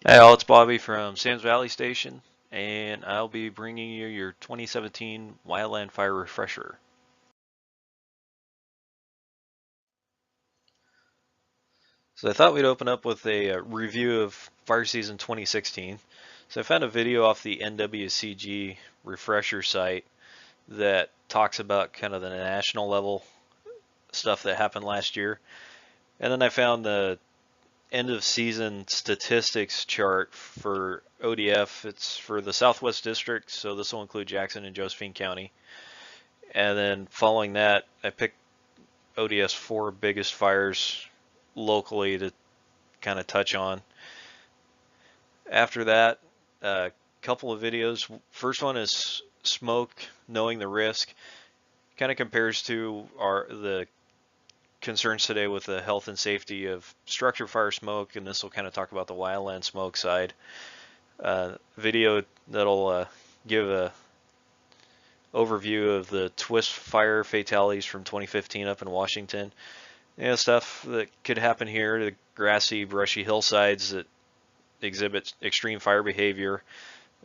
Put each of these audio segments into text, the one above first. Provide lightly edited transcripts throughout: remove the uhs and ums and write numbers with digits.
Hey all, it's Bobby from Sam's Valley Station, and I'll be bringing you your 2017 Wildland Fire Refresher. So I thought we'd open up with a review of fire season 2016. So I found a video off the NWCG refresher site that talks about kind of the national level stuff that happened last year. And then I found the end of season statistics chart for ODF. It's for the Southwest District, so this will include Jackson and Josephine County. And then following that, I picked ODS's 4 biggest fires locally to kind of touch on. After that, a couple of videos. First one is smoke, knowing the risk. Kind of compares to the concerns today with the health and safety of structure fire smoke, and this will kind of talk about the wildland smoke side. Video that'll give a overview of the twist fire fatalities from 2015 up in Washington. Stuff that could happen here, the grassy, brushy hillsides that exhibit extreme fire behavior,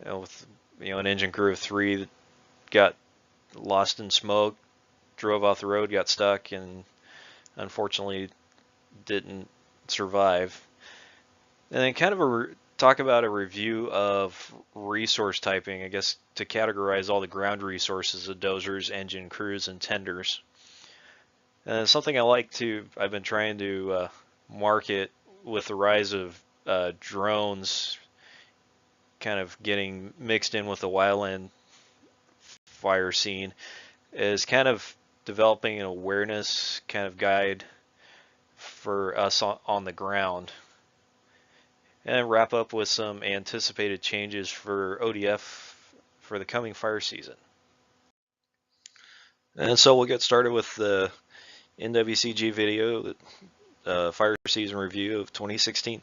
with an engine crew of 3 that got lost in smoke, drove off the road, got stuck, and unfortunately didn't survive. And then kind of talk about a review of resource typing, I guess, to categorize all the ground resources of dozers, engine crews, and tenders. And something I've been trying to market with the rise of drones kind of getting mixed in with the wildland fire scene, is kind of developing an awareness kind of guide for us on the ground. And wrap up with some anticipated changes for ODF for the coming fire season. And so we'll get started with the NWCG video, fire season review of 2016.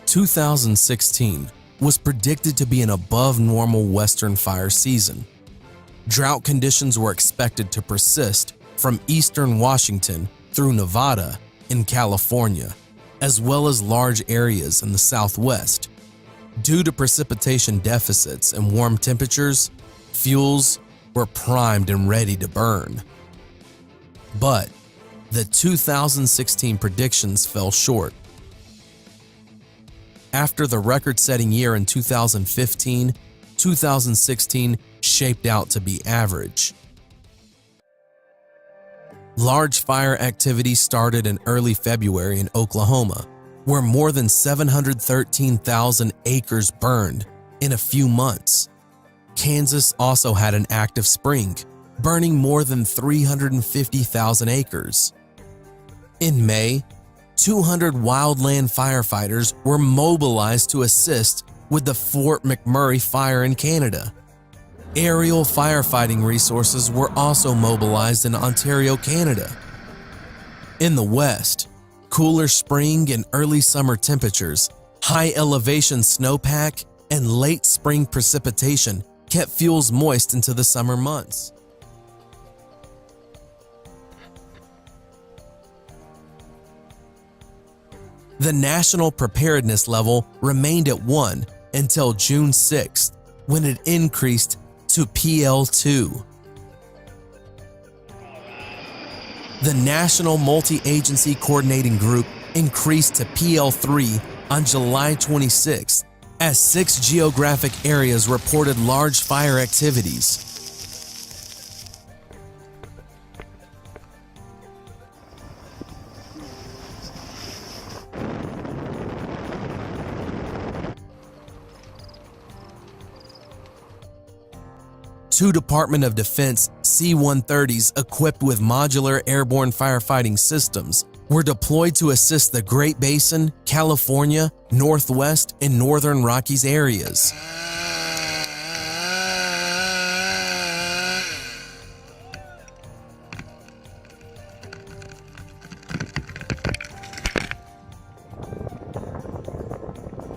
"2016 was predicted to be an above-normal western fire season. Drought conditions were expected to persist from eastern Washington through Nevada and California, as well as large areas in the Southwest. Due to precipitation deficits and warm temperatures, fuels were primed and ready to burn. But the 2016 predictions fell short. After the record-setting year in 2015, 2016 shaped out to be average. Large fire activity started in early February in Oklahoma, where more than 713,000 acres burned in a few months. Kansas also had an active spring, burning more than 350,000 acres. In May, 200 wildland firefighters were mobilized to assist with the Fort McMurray fire in Canada. Aerial firefighting resources were also mobilized in Ontario, Canada. In the West, cooler spring and early summer temperatures, high elevation snowpack, and late spring precipitation kept fuels moist into the summer months. The national preparedness level remained at 1 until June 6th, when it increased to PL2. The National Multi-Agency Coordinating Group increased to PL3 on July 26th, as 6 geographic areas reported large fire activities. Two Department of Defense C-130s equipped with modular airborne firefighting systems were deployed to assist the Great Basin, California, Northwest, and Northern Rockies areas.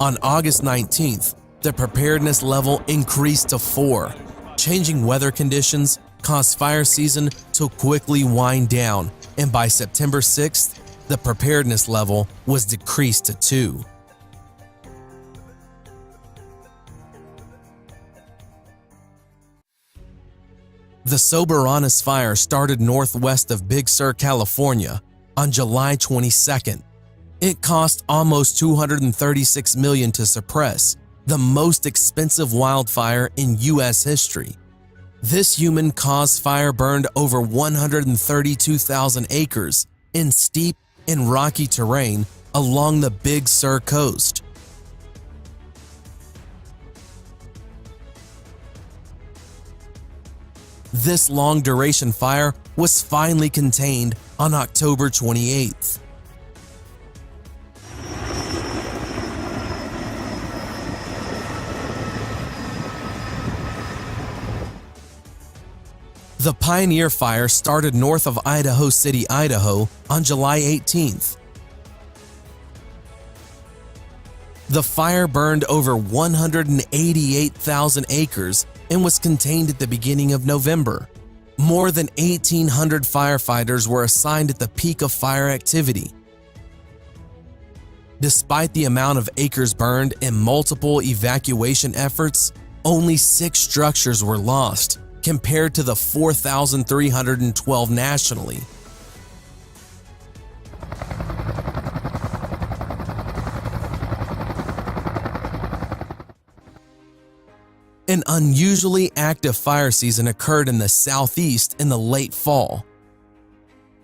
On August 19th, the preparedness level increased to 4. Changing weather conditions caused fire season to quickly wind down, and by September 6th, the preparedness level was decreased to 2. The Soberanes fire started northwest of Big Sur, California on July 22nd. It cost almost $236 million to suppress, the most expensive wildfire in U.S. history. This human-caused fire burned over 132,000 acres in steep and rocky terrain along the Big Sur coast. This long-duration fire was finally contained on October 28th. The Pioneer Fire started north of Idaho City, Idaho on July 18th. The fire burned over 188,000 acres and was contained at the beginning of November. More than 1,800 firefighters were assigned at the peak of fire activity. Despite the amount of acres burned and multiple evacuation efforts, only 6 structures were lost, compared to the 4,312 nationally. An unusually active fire season occurred in the southeast in the late fall.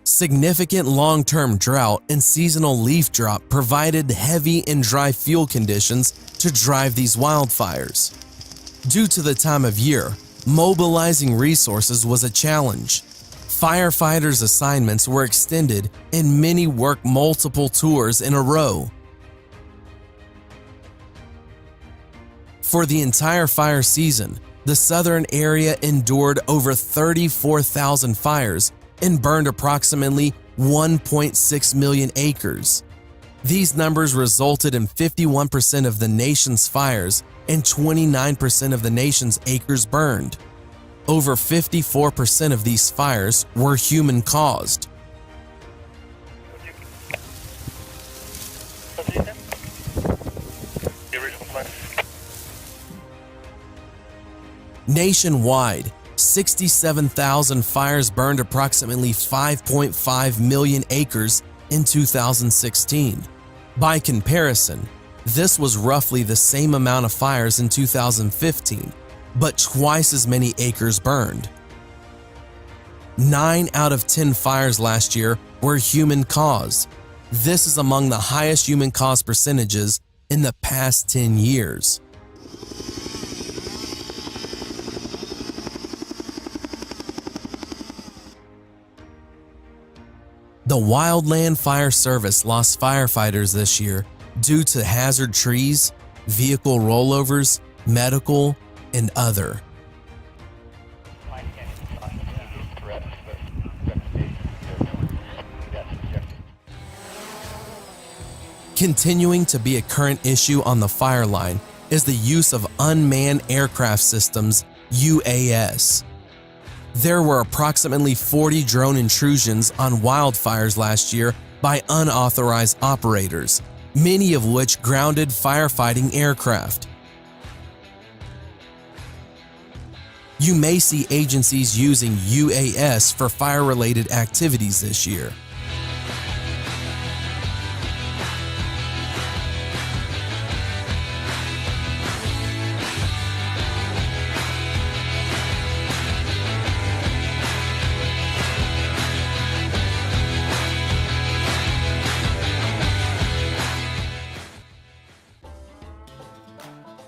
Significant long-term drought and seasonal leaf drop provided heavy and dry fuel conditions to drive these wildfires. Due to the time of year, mobilizing resources was a challenge. Firefighters' assignments were extended and many worked multiple tours in a row. For the entire fire season, the southern area endured over 34,000 fires and burned approximately 1.6 million acres. These numbers resulted in 51% of the nation's fires and 29% of the nation's acres burned. Over 54% of these fires were human-caused. Nationwide, 67,000 fires burned approximately 5.5 million acres in 2016. By comparison, this was roughly the same amount of fires in 2015, but twice as many acres burned. 9 out of 10 fires last year were human-caused. This is among the highest human-caused percentages in the past 10 years. The Wildland Fire Service lost firefighters this year due to hazard trees, vehicle rollovers, medical, and other. Continuing to be a current issue on the fire line is the use of unmanned aircraft systems, UAS. There were approximately 40 drone intrusions on wildfires last year by unauthorized operators, many of which grounded firefighting aircraft. You may see agencies using UAS for fire-related activities this year.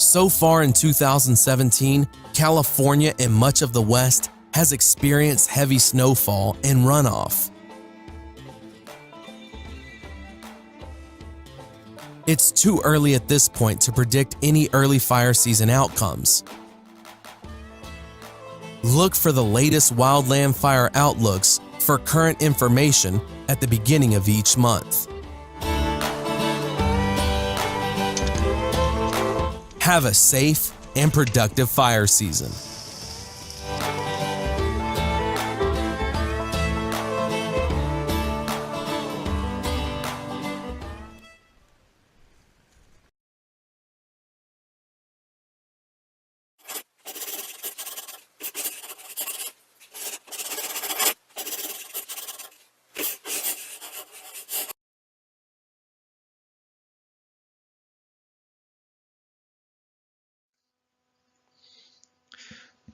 So far in 2017, California and much of the West has experienced heavy snowfall and runoff. It's too early at this point to predict any early fire season outcomes. Look for the latest wildland fire outlooks for current information at the beginning of each month. Have a safe and productive fire season.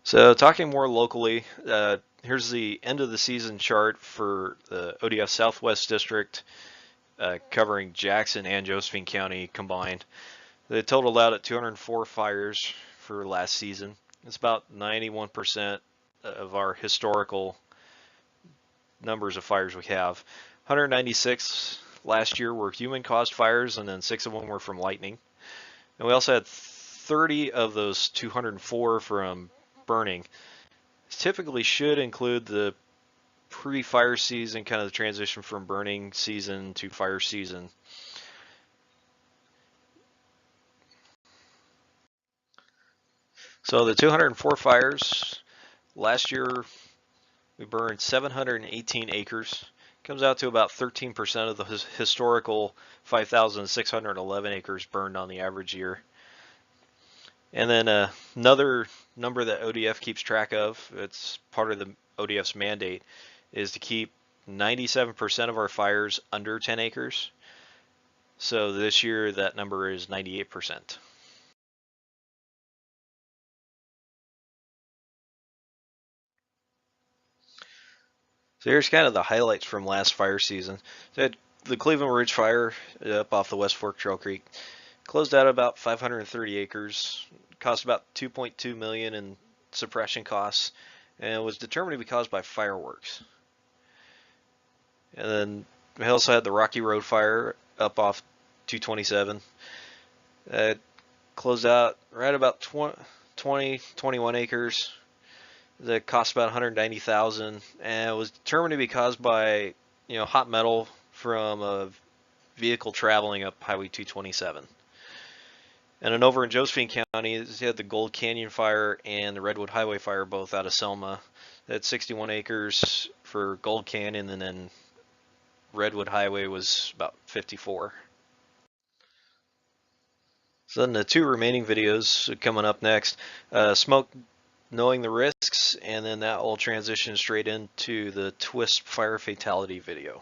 So talking more locally, here's the end of the season chart for the ODF Southwest District, covering Jackson and Josephine County combined. They totaled out at 204 fires for last season. It's about 91% of our historical numbers of fires we have. 196 last year were human-caused fires, and then 6 of them were from lightning. And we also had 30 of those 204 from burning. Typically should include the pre-fire season, kind of the transition from burning season to fire season. So the 204 fires, last year we burned 718 acres. Comes out to about 13% of the historical 5,611 acres burned on the average year. And then another number that ODF keeps track of, it's part of the ODF's mandate, is to keep 97% of our fires under 10 acres. So this year that number is 98%. So here's kind of the highlights from last fire season. So had the Cleveland Ridge Fire up off the West Fork Trail Creek. Closed out about 530 acres, cost about $2.2 million in suppression costs, and was determined to be caused by fireworks. And then we also had the Rocky Road Fire up off 227. Closed out right about 21 acres. That cost about $190,000, and it was determined to be caused by, hot metal from a vehicle traveling up Highway 227. And then over in Josephine County, you had the Gold Canyon Fire and the Redwood Highway Fire, both out of Selma. That's 61 acres for Gold Canyon, and then Redwood Highway was about 54. So then the 2 remaining videos coming up next, smoke knowing the risks, and then that will transition straight into the Twist fire fatality video.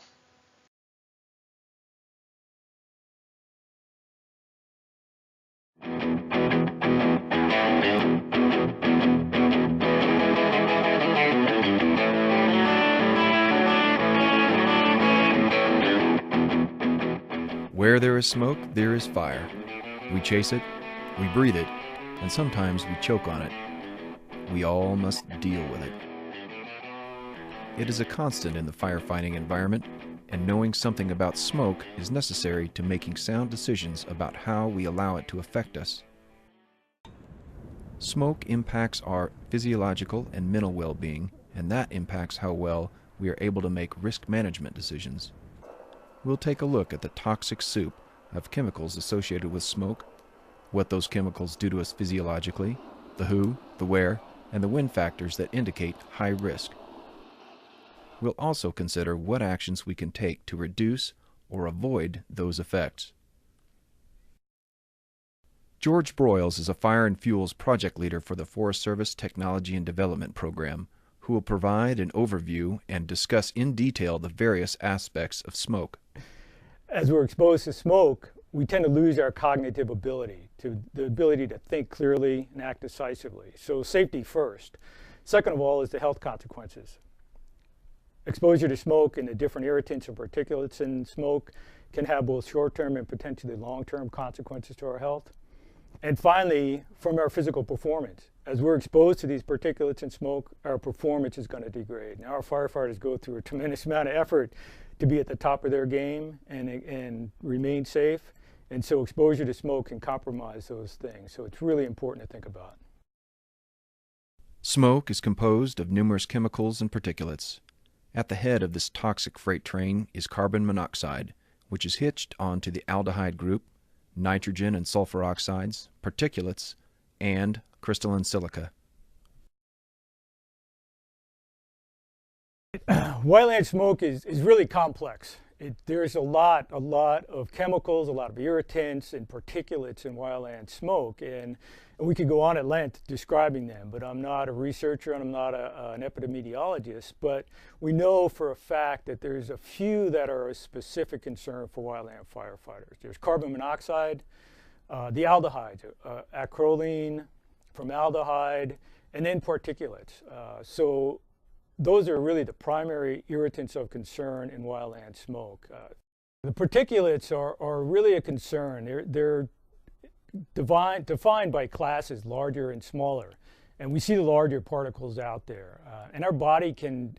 Where there is smoke, there is fire. We chase it, we breathe it, and sometimes we choke on it. We all must deal with it. It is a constant in the firefighting environment, and knowing something about smoke is necessary to making sound decisions about how we allow it to affect us. Smoke impacts our physiological and mental well-being, and that impacts how well we are able to make risk management decisions. We'll take a look at the toxic soup of chemicals associated with smoke, what those chemicals do to us physiologically, the who, the where, and the when factors that indicate high risk. We'll also consider what actions we can take to reduce or avoid those effects. George Broyles is a fire and fuels project leader for the Forest Service Technology and Development Program, who will provide an overview and discuss in detail the various aspects of smoke. As we're exposed to smoke, we tend to lose our cognitive ability, the ability to think clearly and act decisively. So safety first. Second of all is the health consequences. Exposure to smoke and the different irritants and particulates in smoke can have both short-term and potentially long-term consequences to our health. And finally, from our physical performance. As we're exposed to these particulates in smoke, our performance is going to degrade. Now, our firefighters go through a tremendous amount of effort to be at the top of their game and remain safe. And so exposure to smoke can compromise those things. So it's really important to think about. Smoke is composed of numerous chemicals and particulates. At the head of this toxic freight train is carbon monoxide, which is hitched onto the aldehyde group, nitrogen and sulfur oxides, particulates, and crystalline silica. Wildland smoke is really complex. There's a lot of chemicals, a lot of irritants and particulates in wildland smoke, and we could go on at length describing them, but I'm not a researcher and I'm not an epidemiologist, but we know for a fact that there's a few that are a specific concern for wildland firefighters. There's carbon monoxide, the aldehydes, acrolein, formaldehyde, and then particulates. So those are really the primary irritants of concern in wildland smoke. The particulates are really a concern. They're defined by classes larger and smaller, and we see the larger particles out there. And our body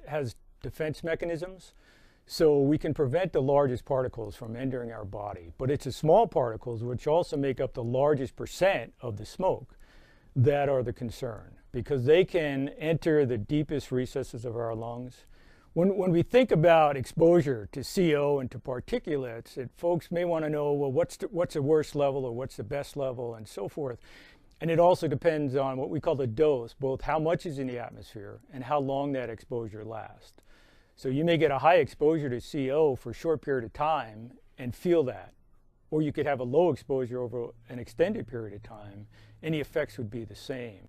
has defense mechanisms, so we can prevent the largest particles from entering our body. But it's the small particles, which also make up the largest percent of the smoke, that are the concern, because they can enter the deepest recesses of our lungs. When we think about exposure to CO and to particulates, folks may want to know, well, what's the worst level or what's the best level and so forth. And it also depends on what we call the dose, both how much is in the atmosphere and how long that exposure lasts. So you may get a high exposure to CO for a short period of time and feel that, or you could have a low exposure over an extended period of time, and the effects would be the same.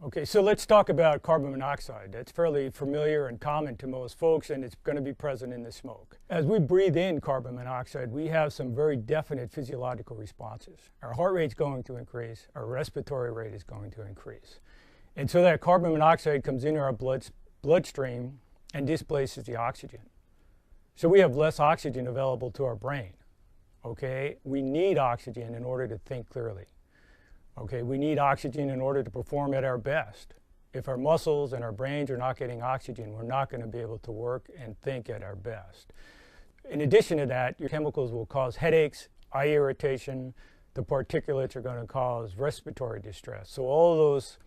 Okay, so let's talk about carbon monoxide. That's fairly familiar and common to most folks, and it's going to be present in the smoke. As we breathe in carbon monoxide, we have some very definite physiological responses. Our heart rate's going to increase, our respiratory rate is going to increase. And so that carbon monoxide comes into our bloodstream and displaces the oxygen. So we have less oxygen available to our brain. Okay, we need oxygen in order to think clearly. Okay, we need oxygen in order to perform at our best. If our muscles and our brains are not getting oxygen, we're not going to be able to work and think at our best. In addition to that, your chemicals will cause headaches, eye irritation. The particulates are going to cause respiratory distress. So all of those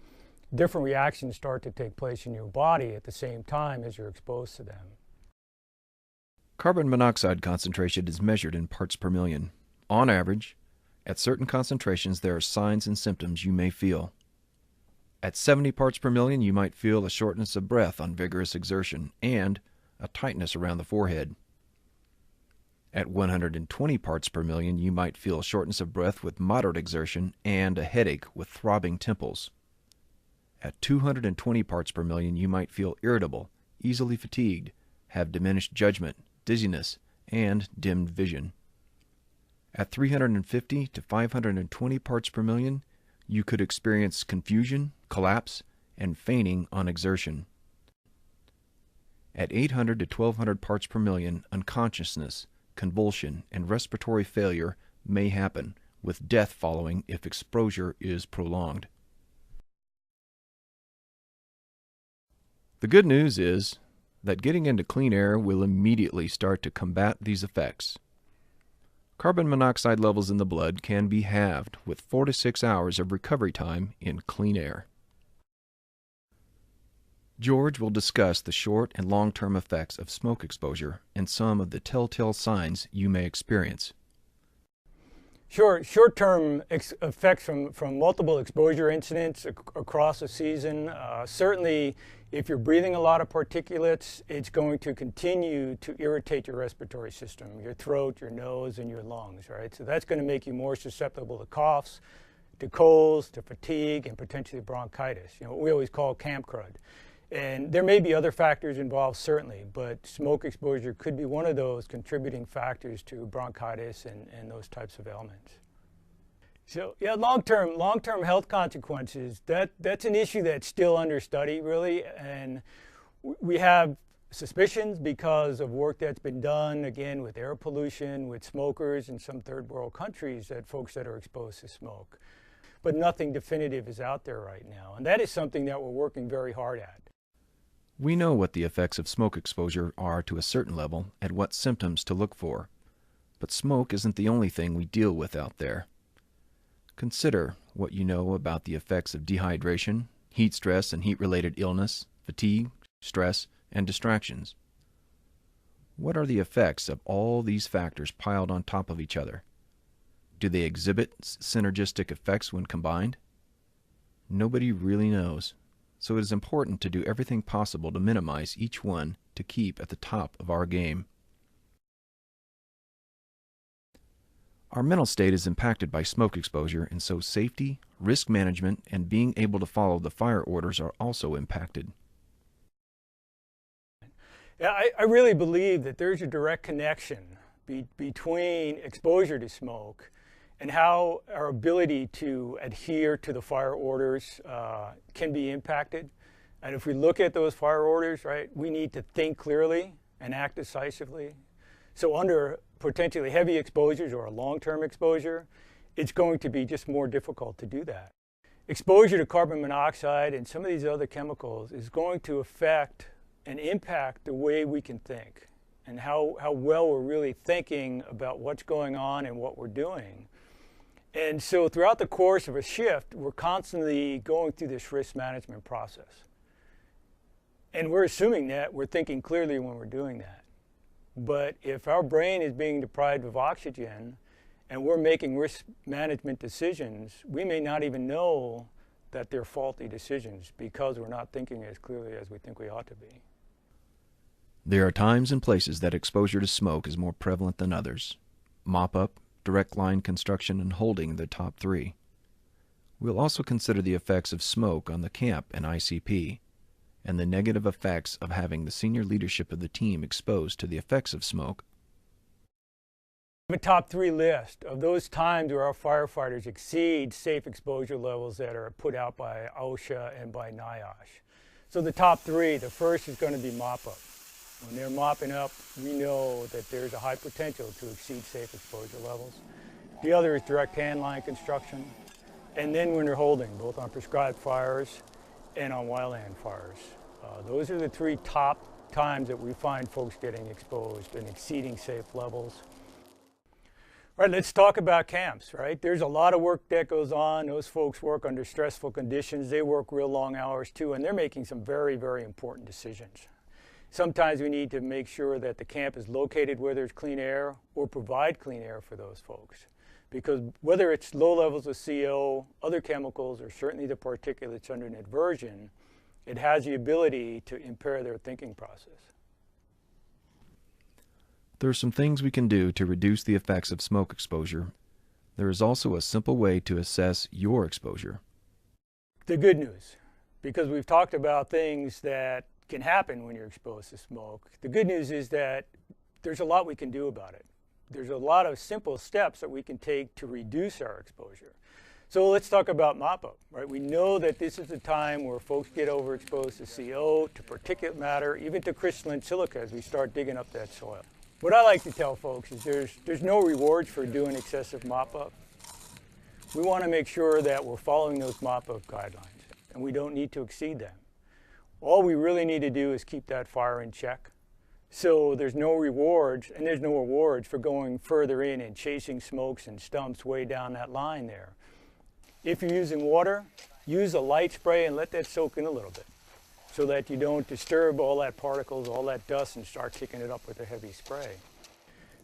different reactions start to take place in your body at the same time as you're exposed to them. Carbon monoxide concentration is measured in parts per million. On average, at certain concentrations, there are signs and symptoms you may feel. At 70 parts per million, you might feel a shortness of breath on vigorous exertion and a tightness around the forehead. At 120 parts per million, you might feel shortness of breath with moderate exertion and a headache with throbbing temples. At 220 parts per million, you might feel irritable, easily fatigued, have diminished judgment, dizziness, and dimmed vision. At 350 to 520 parts per million, you could experience confusion, collapse, and fainting on exertion. At 800 to 1200 parts per million, unconsciousness, convulsion, and respiratory failure may happen, with death following if exposure is prolonged. The good news is that getting into clean air will immediately start to combat these effects. Carbon monoxide levels in the blood can be halved with 4 to 6 hours of recovery time in clean air. George will discuss the short and long-term effects of smoke exposure and some of the telltale signs you may experience. Sure. Short-term effects from multiple exposure incidents across a season. Certainly, if you're breathing a lot of particulates, it's going to continue to irritate your respiratory system, your throat, your nose, and your lungs, right? So that's going to make you more susceptible to coughs, to colds, to fatigue, and potentially bronchitis. You know, what we always call camp crud. And there may be other factors involved, certainly, but smoke exposure could be one of those contributing factors to bronchitis and those types of ailments. So, yeah, long-term health consequences, that's an issue that's still under study, really, and we have suspicions because of work that's been done, again, with air pollution, with smokers in some third world countries, that folks that are exposed to smoke. But nothing definitive is out there right now, and that is something that we're working very hard at. We know what the effects of smoke exposure are to a certain level and what symptoms to look for. But smoke isn't the only thing we deal with out there. Consider what you know about the effects of dehydration, heat stress and heat-related illness, fatigue, stress, and distractions. What are the effects of all these factors piled on top of each other? Do they exhibit synergistic effects when combined? Nobody really knows, so it is important to do everything possible to minimize each one to keep at the top of our game. Our mental state is impacted by smoke exposure, and so safety, risk management, and being able to follow the fire orders are also impacted. Yeah, I really believe that there's a direct connection between exposure to smoke and how our ability to adhere to the fire orders can be impacted. And if we look at those fire orders, right, we need to think clearly and act decisively. So under potentially heavy exposures or a long-term exposure, it's going to be just more difficult to do that. Exposure to carbon monoxide and some of these other chemicals is going to affect and impact the way we can think and how well we're really thinking about what's going on and what we're doing. And so throughout the course of a shift, we're constantly going through this risk management process. And we're assuming that we're thinking clearly when we're doing that. But if our brain is being deprived of oxygen and we're making risk management decisions, we may not even know that they're faulty decisions because we're not thinking as clearly as we think we ought to be. There are times and places that exposure to smoke is more prevalent than others. Mop-up, direct line construction, and holding the top three. We'll also consider the effects of smoke on the camp and ICP, and the negative effects of having the senior leadership of the team exposed to the effects of smoke. We have a top three list of those times where our firefighters exceed safe exposure levels that are put out by OSHA and by NIOSH. So the top three, the first is going to be mop-up. When they're mopping up, we know that there's a high potential to exceed safe exposure levels. The other is direct hand line construction. And then when they're holding, both on prescribed fires and on wildland fires. Those are the three top times that we find folks getting exposed and exceeding safe levels. All right, let's talk about camps, right? There's a lot of work that goes on. Those folks work under stressful conditions. They work real long hours too, and they're making some very, very important decisions. Sometimes we need to make sure that the camp is located where there's clean air or provide clean air for those folks. Because whether it's low levels of CO, other chemicals, or certainly the particulates under an aversion, it has the ability to impair their thinking process. There are some things we can do to reduce the effects of smoke exposure. There is also a simple way to assess your exposure. The good news, because we've talked about things that can happen when you're exposed to smoke, the good news is that there's a lot we can do about it. There's a lot of simple steps that we can take to reduce our exposure. So let's talk about mop-up, right? We know that this is a time where folks get overexposed to CO, to particulate matter, even to crystalline silica as we start digging up that soil. What I like to tell folks is there's no rewards for doing excessive mop-up. We want to make sure that we're following those mop-up guidelines, and we don't need to exceed them. All we really need to do is keep that fire in check. So there's no rewards, and there's no rewards for going further in and chasing smokes and stumps way down that line there. If you're using water, use a light spray and let that soak in a little bit so that you don't disturb all that particles, all that dust, and start kicking it up with a heavy spray.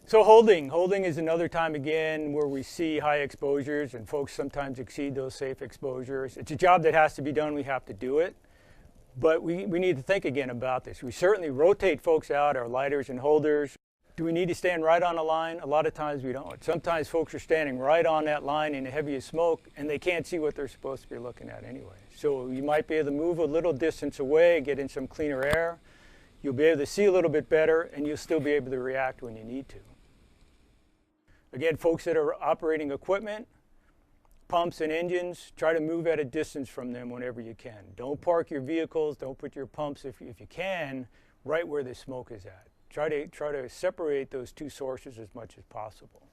So holding is another time again where we see high exposures, and folks sometimes exceed those safe exposures. It's a job that has to be done. We have to do it. But we need to think again about this. We certainly rotate folks out, our lighters and holders. Do we need to stand right on the line? A lot of times we don't. Sometimes folks are standing right on that line in the heaviest smoke, and they can't see what they're supposed to be looking at anyway. So you might be able to move a little distance away, get in some cleaner air. You'll be able to see a little bit better, and you'll still be able to react when you need to. Again, folks that are operating equipment, pumps and engines, try to move at a distance from them whenever you can. Don't park your vehicles, don't put your pumps, if you can, right where the smoke is at. Try to separate those two sources as much as possible.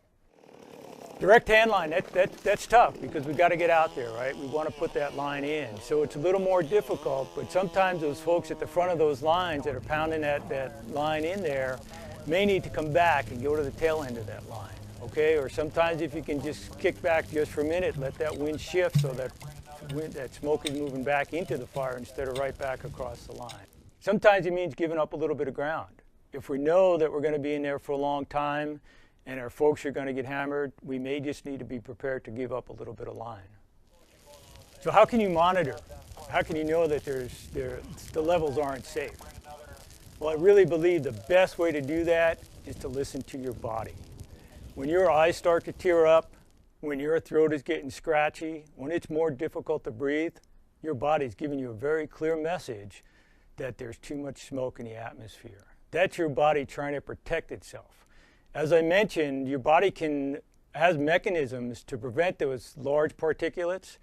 Direct hand line, that's tough because we've got to get out there, right? We want to put that line in. So it's a little more difficult, but sometimes those folks at the front of those lines that are pounding that line in there may need to come back and go to the tail end of that line. Okay, or sometimes if you can just kick back just for a minute, let that wind shift so that smoke is moving back into the fire instead of right back across the line. Sometimes it means giving up a little bit of ground. If we know that we're going to be in there for a long time and our folks are going to get hammered, we may just need to be prepared to give up a little bit of line. So how can you monitor? How can you know that the levels aren't safe? Well, I really believe the best way to do that is to listen to your body. When your eyes start to tear up, when your throat is getting scratchy, when it's more difficult to breathe, your body's giving you a very clear message that there's too much smoke in the atmosphere. That's your body trying to protect itself. As I mentioned, your body has mechanisms to prevent those large particulates,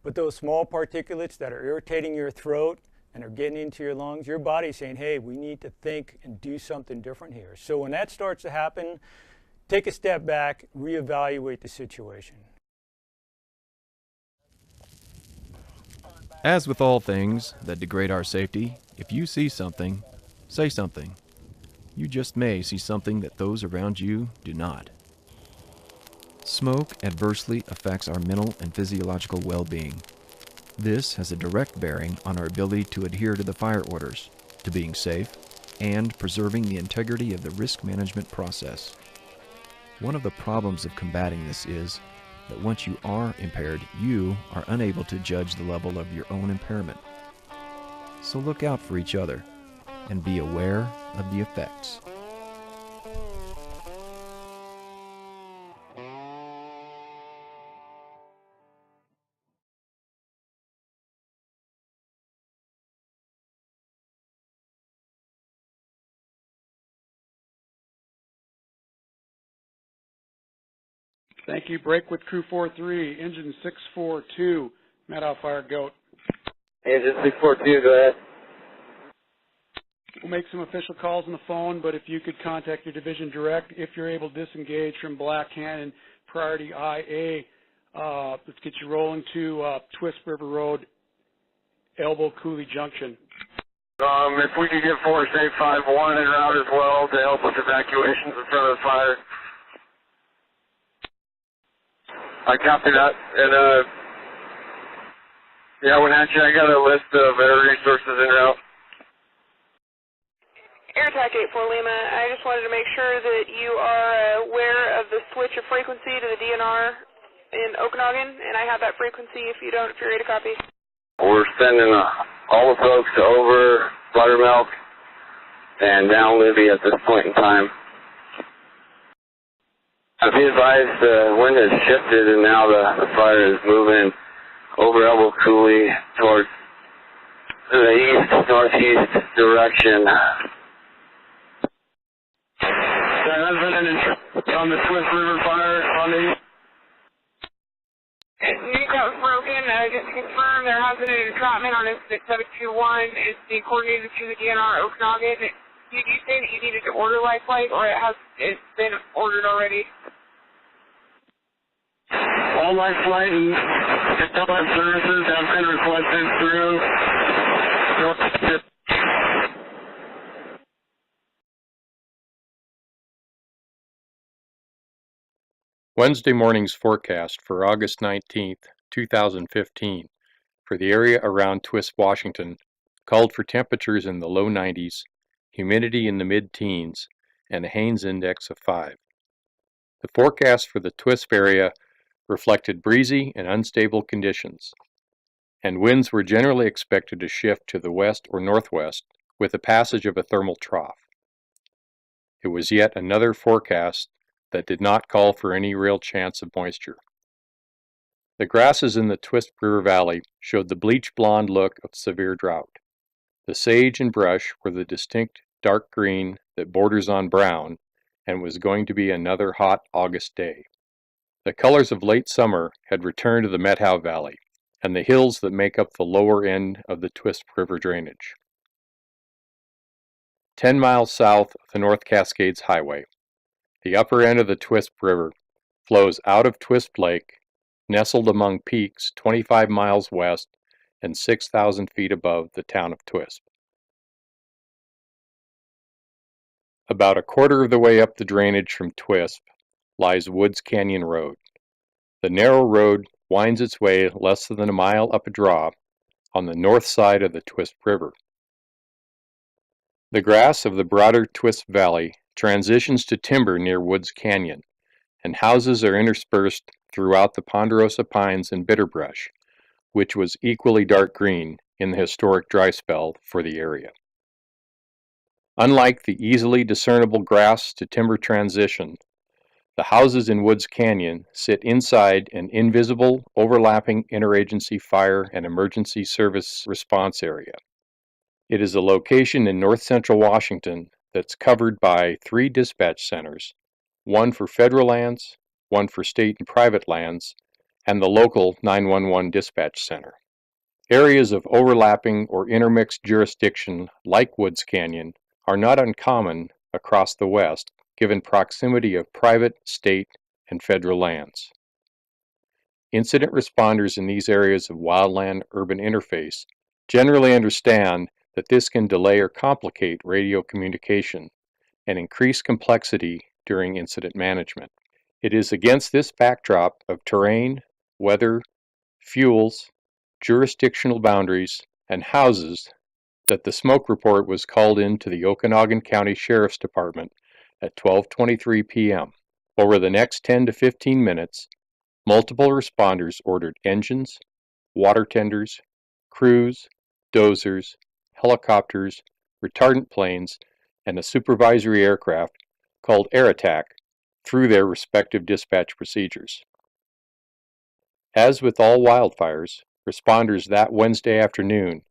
but those small particulates that are irritating your throat and are getting into your lungs, your body's saying, hey, we need to think and do something different here. So when that starts to happen, take a step back, reevaluate the situation. As with all things that degrade our safety, if you see something, say something. You just may see something that those around you do not. Smoke adversely affects our mental and physiological well-being. This has a direct bearing on our ability to adhere to the fire orders, to being safe, and preserving the integrity of the risk management process. One of the problems of combating this is that once you are impaired, you are unable to judge the level of your own impairment. So look out for each other and be aware of the effects. Thank you. Break with crew 4-3, engine 642, Meadow Fire Goat. Engine 642, go ahead. We'll make some official calls on the phone, but if you could contact your division direct, if you're able to disengage from Black Cannon, priority IA, let's get you rolling to Twist River Road, Elbow Coulee Junction. If we could get Force 851 en route as well to help with evacuations in front of the fire. I copy that. And, yeah, Wenatchee, I got a list of air resources en route. Air Attack 84 Lima, I just wanted to make sure that you are aware of the switch of frequency to the DNR in Okanagan, and I have that frequency if you're ready to copy. We're sending all the folks over Buttermilk and down Libby at this point in time. Be advised, the wind has shifted and now the fire is moving over Elbow Coulee towards the east-northeast direction. There has been an interest on the Twist River fire on the east. That was broken. Just to confirm, there has been an entrapment on incident 721. It's being coordinated through the DNR Okanagan. Did you say that you needed to order life flight, or it's been ordered already? All life flight and satellite services have been requested through. Wednesday morning's forecast for August 19th, 2015, for the area around Twist, Washington, called for temperatures in the low 90s, humidity in the mid-teens, and a Haines index of 5. The forecast for the Twist area reflected breezy and unstable conditions, and winds were generally expected to shift to the west or northwest with the passage of a thermal trough. It was yet another forecast that did not call for any real chance of moisture. The grasses in the Twist River Valley showed the bleach blonde look of severe drought. The sage and brush were the distinct dark green that borders on brown and was going to be another hot August day. The colors of late summer had returned to the Methow Valley and the hills that make up the lower end of the Twist River drainage. 10 miles south of the North Cascades Highway, the upper end of the Twist River flows out of Twist Lake, nestled among peaks 25 miles west and 6,000 feet above the town of Twist. About a quarter of the way up the drainage from Twist lies Woods Canyon Road. The narrow road winds its way less than a mile up a draw on the north side of the Twist River. The grass of the broader Twist Valley transitions to timber near Woods Canyon, and houses are interspersed throughout the ponderosa pines and bitterbrush, which was equally dark green in the historic dry spell for the area. Unlike the easily discernible grass to timber transition, the houses in Woods Canyon sit inside an invisible, overlapping interagency fire and emergency service response area. It is a location in north central Washington that's covered by 3 dispatch centers, one for federal lands, one for state and private lands, and the local 911 dispatch center. Areas of overlapping or intermixed jurisdiction like Woods Canyon are not uncommon across the West, given proximity of private, state, and federal lands. Incident responders in these areas of wildland-urban interface generally understand that this can delay or complicate radio communication and increase complexity during incident management. It is against this backdrop of terrain, weather, fuels, jurisdictional boundaries, and houses that the smoke report was called in to the Okanogan County Sheriff's Department at 12:23 p.m. Over the next 10 to 15 minutes, multiple responders ordered engines, water tenders, crews, dozers, helicopters, retardant planes, and a supervisory aircraft called Air Attack through their respective dispatch procedures. As with all wildfires, responders that Wednesday afternoon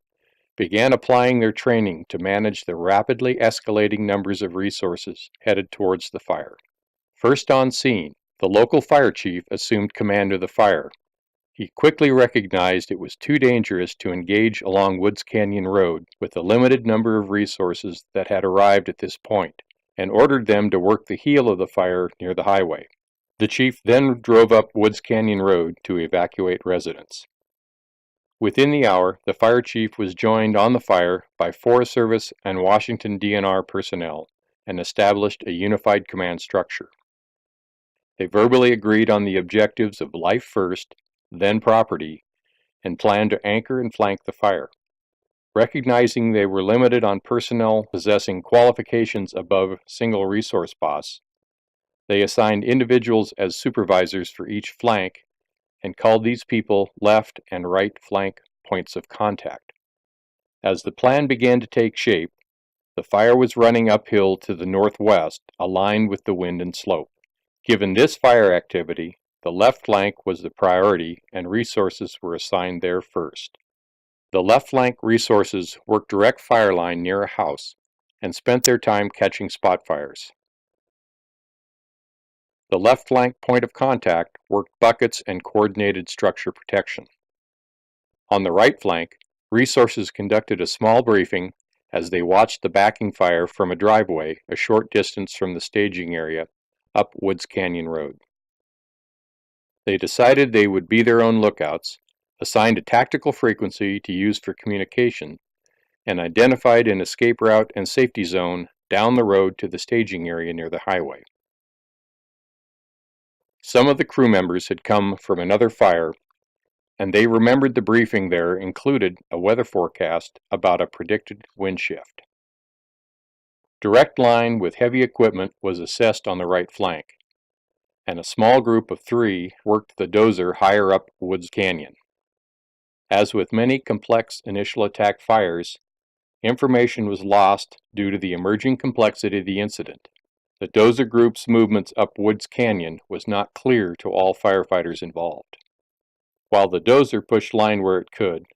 began applying their training to manage the rapidly escalating numbers of resources headed towards the fire. First on scene, the local fire chief assumed command of the fire. He quickly recognized it was too dangerous to engage along Woods Canyon Road with the limited number of resources that had arrived at this point, and ordered them to work the heel of the fire near the highway. The chief then drove up Woods Canyon Road to evacuate residents. Within the hour, the fire chief was joined on the fire by Forest Service and Washington DNR personnel and established a unified command structure. They verbally agreed on the objectives of life first, then property, and planned to anchor and flank the fire. Recognizing they were limited on personnel possessing qualifications above single resource boss, they assigned individuals as supervisors for each flank and called these people left and right flank points of contact. As the plan began to take shape, the fire was running uphill to the northwest, aligned with the wind and slope. Given this fire activity, the left flank was the priority and resources were assigned there first. The left flank resources worked direct fire line near a house and spent their time catching spot fires. The left flank point of contact worked buckets and coordinated structure protection. On the right flank, resources conducted a small briefing as they watched the backing fire from a driveway a short distance from the staging area up Woods Canyon Road. They decided they would be their own lookouts, assigned a tactical frequency to use for communication, and identified an escape route and safety zone down the road to the staging area near the highway. Some of the crew members had come from another fire, and they remembered the briefing there included a weather forecast about a predicted wind shift. Direct line with heavy equipment was assessed on the right flank, and a small group of 3 worked the dozer higher up Woods Canyon. As with many complex initial attack fires, information was lost due to the emerging complexity of the incident. The dozer group's movements up Woods Canyon was not clear to all firefighters involved. While the dozer pushed line where it could,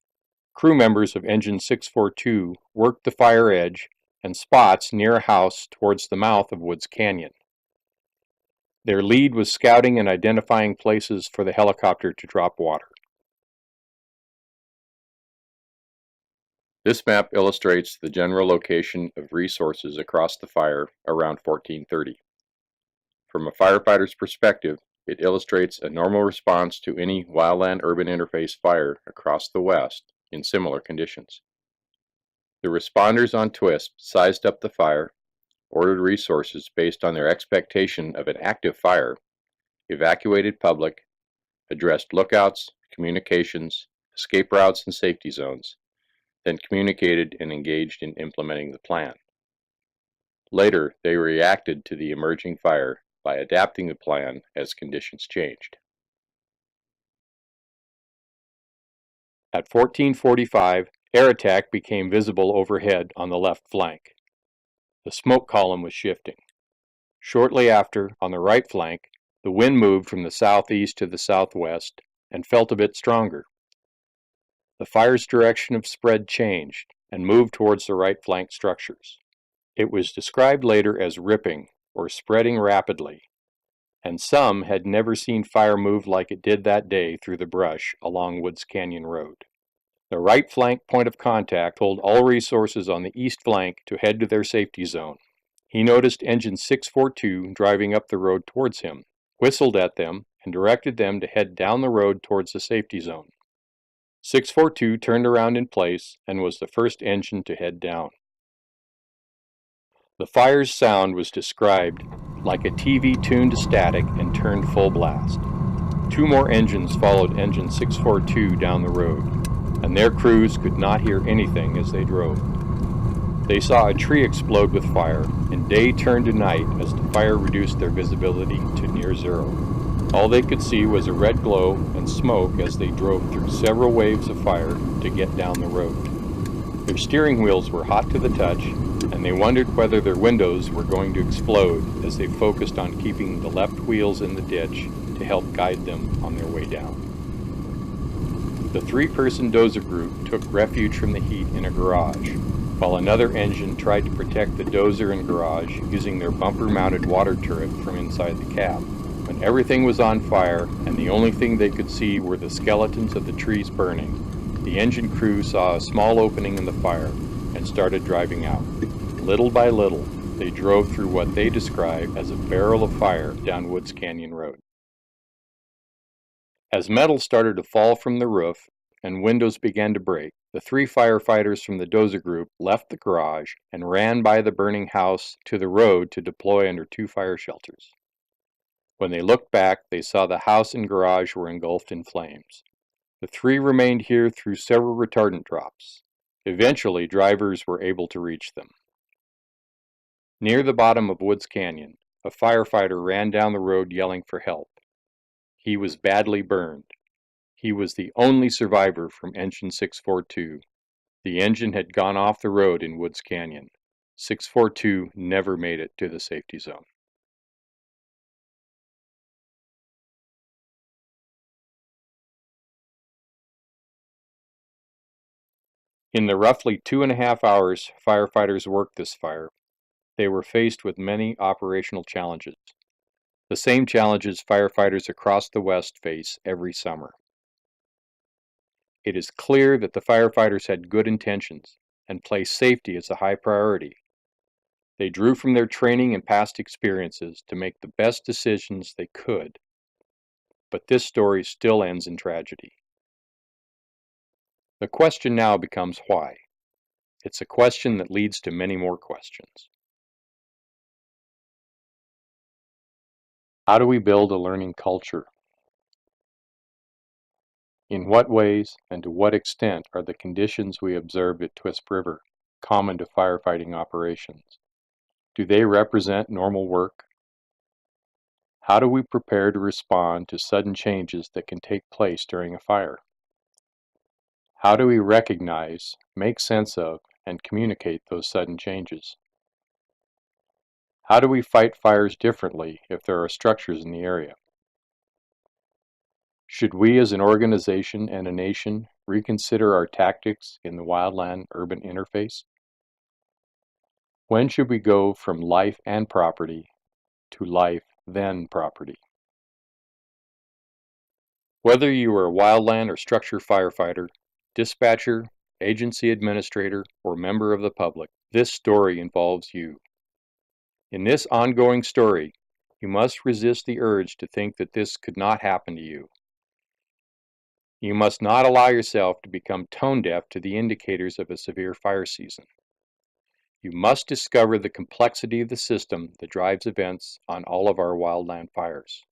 crew members of Engine 642 worked the fire edge and spots near a house towards the mouth of Woods Canyon. Their lead was scouting and identifying places for the helicopter to drop water. This map illustrates the general location of resources across the fire around 1430. From a firefighter's perspective, it illustrates a normal response to any wildland-urban interface fire across the West in similar conditions. The responders on TWISP sized up the fire, ordered resources based on their expectation of an active fire, evacuated public, addressed lookouts, communications, escape routes, and safety zones, then communicated and engaged in implementing the plan. Later, they reacted to the emerging fire by adapting the plan as conditions changed. At 14:45, air attack became visible overhead on the left flank. The smoke column was shifting. Shortly after, on the right flank, the wind moved from the southeast to the southwest and felt a bit stronger. The fire's direction of spread changed and moved towards the right flank structures. It was described later as ripping or spreading rapidly, and some had never seen fire move like it did that day through the brush along Woods Canyon Road. The right flank point of contact told all resources on the east flank to head to their safety zone. He noticed engine 642 driving up the road towards him, whistled at them, and directed them to head down the road towards the safety zone. 642 turned around in place and was the first engine to head down. The fire's sound was described like a TV tuned to static and turned full blast. 2 more engines followed engine 642 down the road, and their crews could not hear anything as they drove. They saw a tree explode with fire, and day turned to night as the fire reduced their visibility to near zero. All they could see was a red glow and smoke as they drove through several waves of fire to get down the road. Their steering wheels were hot to the touch, and they wondered whether their windows were going to explode as they focused on keeping the left wheels in the ditch to help guide them on their way down. The 3-person dozer group took refuge from the heat in a garage, while another engine tried to protect the dozer and garage using their bumper-mounted water turret from inside the cab. When everything was on fire and the only thing they could see were the skeletons of the trees burning, the engine crew saw a small opening in the fire and started driving out. Little by little, they drove through what they described as a barrel of fire down Woods Canyon Road. As metal started to fall from the roof and windows began to break, the 3 firefighters from the dozer group left the garage and ran by the burning house to the road to deploy under 2 fire shelters. When they looked back, they saw the house and garage were engulfed in flames. The 3 remained here through several retardant drops. Eventually, drivers were able to reach them. Near the bottom of Woods Canyon, a firefighter ran down the road yelling for help. He was badly burned. He was the only survivor from engine 642. The engine had gone off the road in Woods Canyon. 642 never made it to the safety zone. In the roughly 2.5 hours firefighters worked this fire, they were faced with many operational challenges. The same challenges firefighters across the West face every summer. It is clear that the firefighters had good intentions and placed safety as a high priority. They drew from their training and past experiences to make the best decisions they could. But this story still ends in tragedy. The question now becomes why. It's a question that leads to many more questions. How do we build a learning culture? In what ways and to what extent are the conditions we observed at Twist River common to firefighting operations? Do they represent normal work? How do we prepare to respond to sudden changes that can take place during a fire? How do we recognize, make sense of, and communicate those sudden changes? How do we fight fires differently if there are structures in the area? Should we as an organization and a nation reconsider our tactics in the wildland-urban interface? When should we go from life and property to life then property? Whether you are a wildland or structure firefighter, dispatcher, agency administrator, or member of the public, this story involves you. In this ongoing story, you must resist the urge to think that this could not happen to you. You must not allow yourself to become tone deaf to the indicators of a severe fire season. You must discover the complexity of the system that drives events on all of our wildland fires.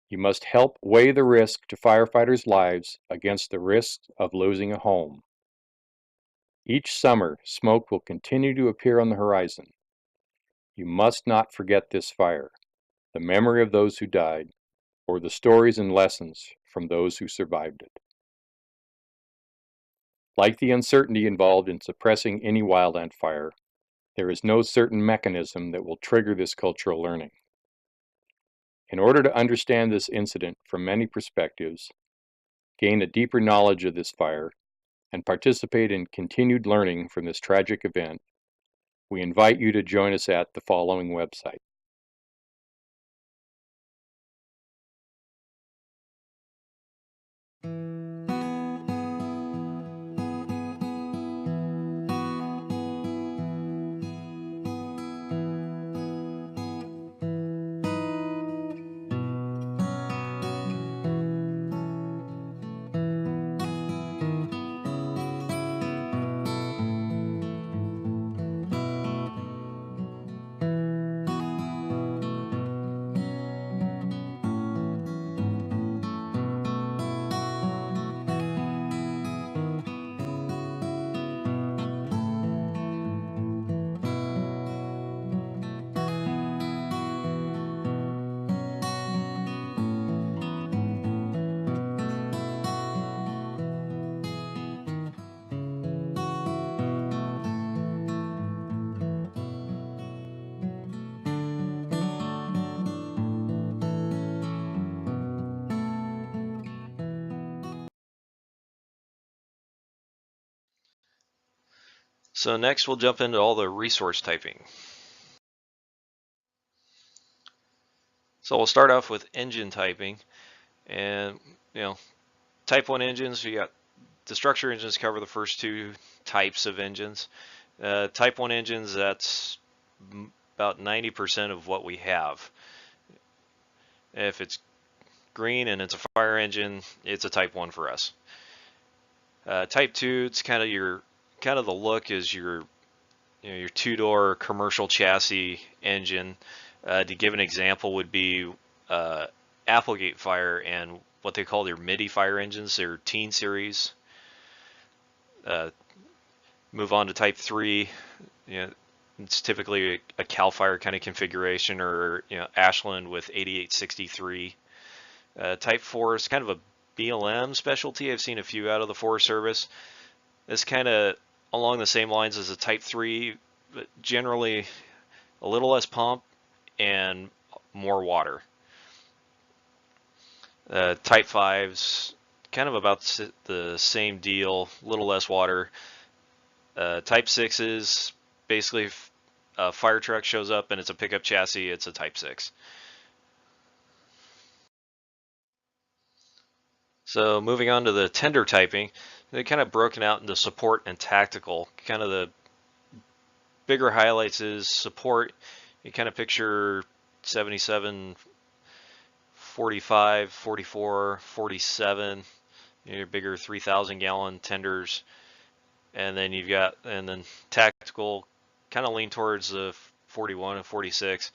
You must help weigh the risk to firefighters' lives against the risk of losing a home. Each summer, smoke will continue to appear on the horizon. You must not forget this fire. the memory of those who died, or the stories and lessons from those who survived it. Like the uncertainty involved in suppressing any wildland fire, there is no certain mechanism that will trigger this cultural learning. In order to understand this incident from many perspectives, gain a deeper knowledge of this fire, and participate in continued learning from this tragic event, we invite you to join us at the following website. So next we'll jump into all the resource typing. So we'll start off with engine typing, and type 1 engines, we got the structure engines cover the first two types of engines. Type 1 engines, that's about 90% of what we have. If it's green and it's a fire engine, it's a type 1 for us. Type 2, it's kind of the look is your two-door commercial chassis engine. To give an example would be Applegate Fire and what they call their MIDI fire engines, their teen series. Move on to type 3, it's typically a CAL FIRE kind of configuration, or Ashland with 8863. Type 4 is kind of a BLM specialty. I've seen a few out of the Forest Service. It's kind of along the same lines as a type 3, but generally a little less pump and more water. Type 5's kind of about the same deal, a little less water. Type 6 is basically if a fire truck shows up and it's a pickup chassis, it's a type 6. So moving on to the tender typing, they're kind of broken out into support and tactical. Kind of the bigger highlights is support. You kind of picture 77, 45, 44, 47, your bigger 3,000 gallon tenders. And then tactical, kind of lean towards the 41 and 46.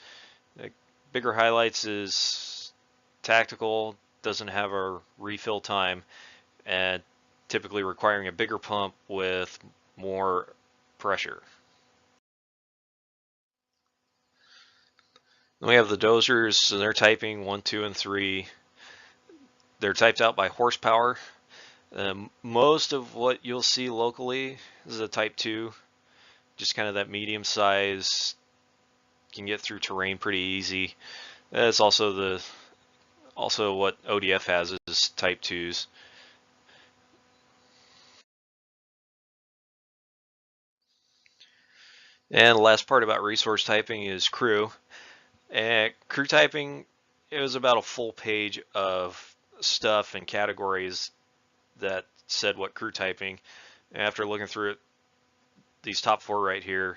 The bigger highlights is tactical, doesn't have a refill time, and typically requiring a bigger pump with more pressure. Then we have the dozers, so they're typing 1, 2, and 3. They're typed out by horsepower. Most of what you'll see locally is a type 2, just kind of that medium size, can get through terrain pretty easy. That's also what ODF has is type 2s. And the last part about resource typing is crew. And crew typing, it was about a full page of stuff and categories that said what crew typing. And after looking through it, these top 4 right here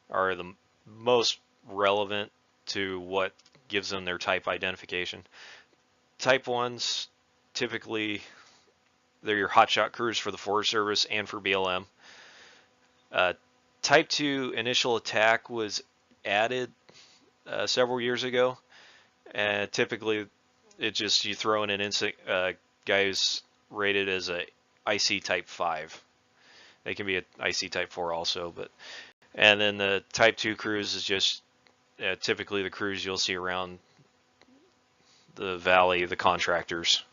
are the most relevant to what gives them their type identification. Type 1s, typically they're your hotshot crews for the Forest Service and for BLM. Type 2 initial attack was added several years ago, and typically it just, you throw in an insect guy who's rated as a IC type 5. They can be an IC type 4 also, and then the type 2 crews is just typically the crews you'll see around the valley, the contractors.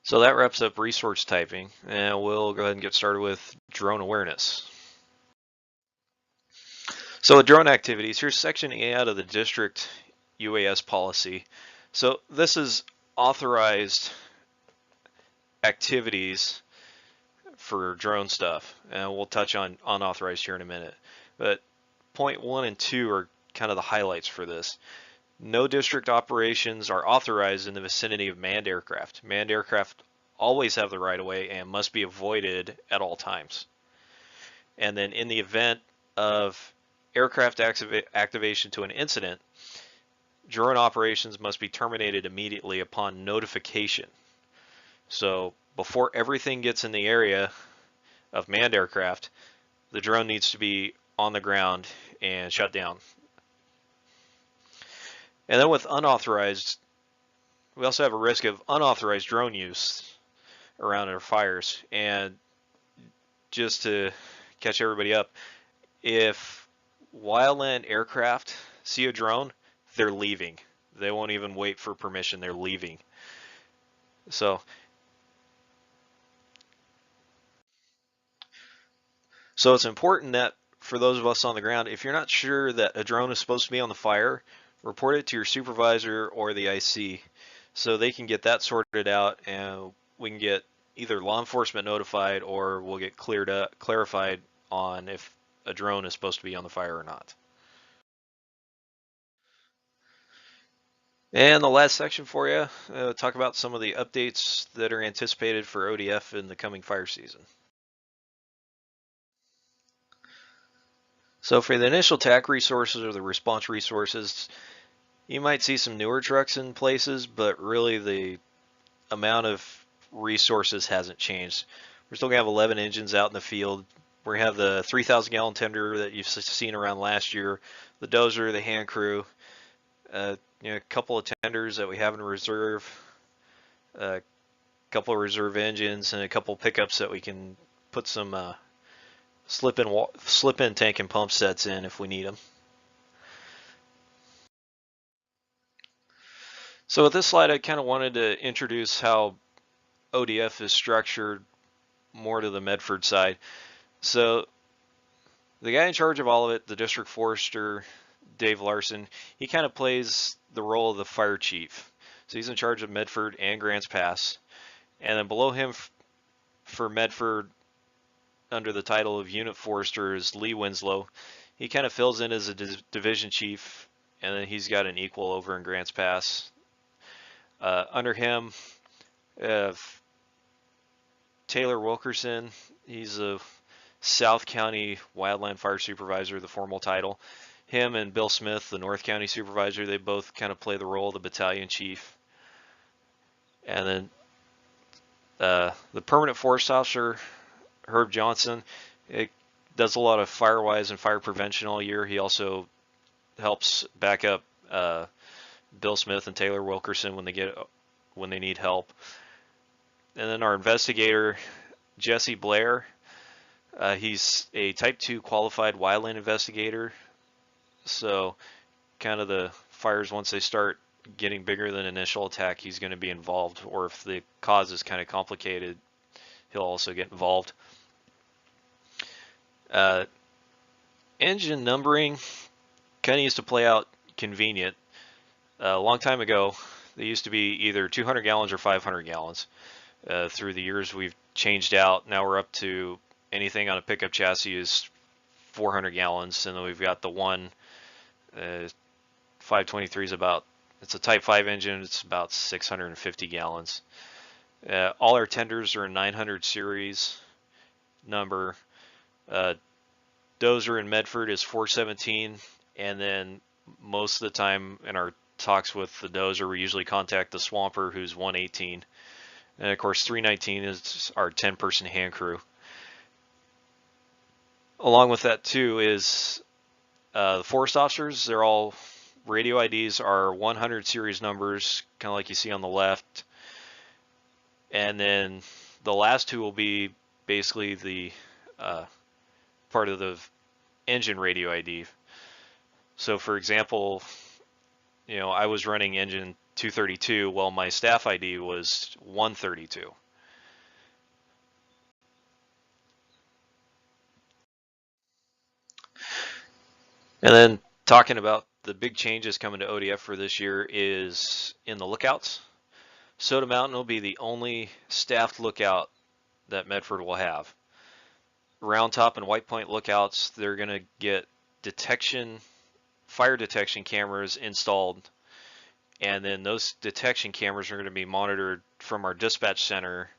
So that wraps up resource typing, and we'll go ahead and get started with drone awareness. So with drone activities, here's section A out of the district UAS policy. So this is authorized activities for drone stuff, and we'll touch on unauthorized here in a minute. But point 1 and 2 are kind of the highlights for this. No district operations are authorized in the vicinity of manned aircraft. Manned aircraft always have the right of way and must be avoided at all times. And then in the event of aircraft activation to an incident, drone operations must be terminated immediately upon notification. So before everything gets in the area of manned aircraft, the drone needs to be on the ground and shut down. And then with unauthorized, we also have a risk of unauthorized drone use around our fires. And just to catch everybody up, if wildland aircraft see a drone, they're leaving. They won't even wait for permission, they're leaving. So it's important that for those of us on the ground, if you're not sure that a drone is supposed to be on the fire, report it to your supervisor or the IC so they can get that sorted out, and we can get either law enforcement notified or we'll get clarified on if a drone is supposed to be on the fire or not. And the last section for you, talk about some of the updates that are anticipated for ODF in the coming fire season. So for the initial TAC resources or the response resources, you might see some newer trucks in places, but really the amount of resources hasn't changed. We're still gonna have 11 engines out in the field. We're gonna have the 3,000 gallon tender that you've seen around last year, the dozer, the hand crew, a couple of tenders that we have in reserve, a couple of reserve engines, and a couple of pickups that we can put some slip-in tank and pump sets in if we need them. So with this slide, I kind of wanted to introduce how ODF is structured more to the Medford side. So the guy in charge of all of it, the district forester, Dave Larson, he kind of plays the role of the fire chief. So he's in charge of Medford and Grants Pass. And then below him for Medford, under the title of unit forester, is Lee Winslow. He kind of fills in as a division chief, and then he's got an equal over in Grants Pass. Under him, Taylor Wilkerson, he's a South County Wildland Fire Supervisor, the formal title. Him and Bill Smith, the North County Supervisor, they both kind of play the role of the battalion chief. And then the permanent forest officer, Herb Johnson, it does a lot of firewise and fire prevention all year. He also helps back up Bill Smith and Taylor Wilkerson when they need help. And then our investigator, Jesse Blair, he's a Type 2 qualified wildland investigator. So kind of the fires, once they start getting bigger than initial attack, he's going to be involved. Or if the cause is kind of complicated, he'll also get involved. Engine numbering kind of used to play out convenient. A long time ago, they used to be either 200 gallons or 500 gallons. Through the years, we've changed out. Now we're up to anything on a pickup chassis is 400 gallons, and then we've got the one 523 is it's a Type 5 engine. It's about 650 gallons. All our tenders are a 900 series number. Dozer in Medford is 417, and then most of the time in our talks with the Dozer, we usually contact the Swamper, who's 118. And of course, 319 is our 10-person hand crew. Along with that too is the forest officers. They're all radio IDs are 100 series numbers, kind of like you see on the left. And then the last two will be basically the part of the engine radio ID. So for example, I was running engine 232 while my staff ID was 132. And then talking about the big changes coming to ODF for this year is in the lookouts. Soda Mountain will be the only staffed lookout that Medford will have. Round Top and White Point lookouts, they're going to get fire detection cameras installed, and then those detection cameras are going to be monitored from our dispatch center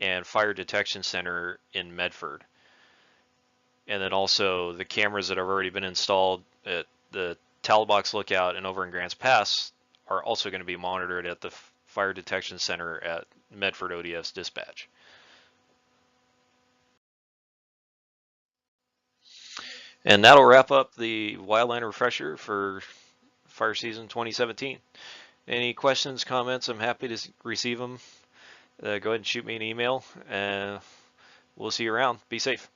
and fire detection center in Medford. And then also the cameras that have already been installed at the Talbox lookout and over in Grants Pass are also going to be monitored at the fire detection center at Medford ODF's dispatch. And that'll wrap up the Wildland Refresher for fire season 2017. Any questions, comments? I'm happy to receive them. Go ahead and shoot me an email, and we'll see you around. Be safe.